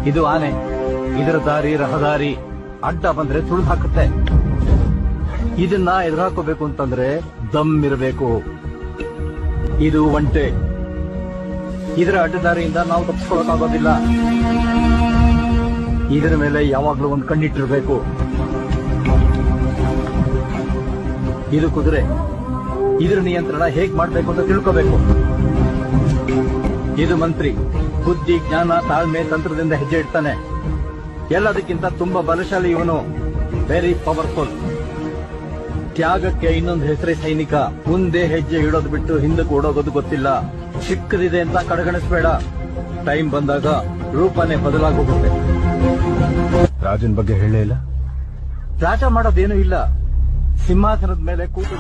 ಇದು ಆನೆ. ಇದರ ದಾರಿ ರಹದಾರಿ. ಅಡ್ಡ ಬಂದ್ರೆ ತುಳಿದು ಹಾಕುತ್ತೆ. ಇದನ್ನ ಎದುರಾಕೋಬೇಕು ಅಂತಂದ್ರೆ ದಮ್ ಇರಬೇಕು. ಇದು ಒಂಟೆ. ಇದರ ಅಡ್ಡದಾರಿಯಿಂದ ನಾವು ತಪ್ಪಿಸ್ಕೊಳ್ಳೋಕ್ಕಾಗೋದಿಲ್ಲ. ಇದರ ಮೇಲೆ ಯಾವಾಗ್ಲೂ ಒಂದು ಕಣ್ಣಿಟ್ಟಿರ್ಬೇಕು. ಇದು ಕುದುರೆ. ಇದರ ನಿಯಂತ್ರಣ ಹೇಗ್ ಮಾಡ್ಬೇಕು ಅಂತ ತಿಳ್ಕೋಬೇಕು. ಇದು ಮಂತ್ರಿ. ಬುದ್ಧಿ, ಜ್ಞಾನ, ತಾಳ್ಮೆ, ತಂತ್ರದಿಂದ ಹೆಜ್ಜೆ ಇಡ್ತಾನೆ. ಎಲ್ಲದಕ್ಕಿಂತ ತುಂಬಾ ಬಲಶಾಲಿ ಇವನು. Very powerful. ತ್ಯಾಗಕ್ಕೆ ಇನ್ನೊಂದು ಹೆಸರೇ ಸೈನಿಕ. ಮುಂದೆ ಹೆಜ್ಜೆ ಇಡೋದು ಬಿಟ್ಟು ಹಿಂದಕ್ಕೆ ಓಡೋಗೋದು ಗೊತ್ತಿಲ್ಲ. ಚಿಕ್ಕದಿದೆ ಅಂತ ಕಡೆಗಣಿಸ್ಬೇಡ. ಟೈಮ್ ಬಂದಾಗ ರೂಪನೇ ಬದಲಾಗೋಗುತ್ತೆ. ರಾಜನ್ ಬಗ್ಗೆ ಹೇಳೇ ಇಲ್ಲ. ರಾಜ ಮಾಡೋದೇನೂ ಇಲ್ಲ. ಸಿಂಹಾಸನದ ಮೇಲೆ ಕೂತು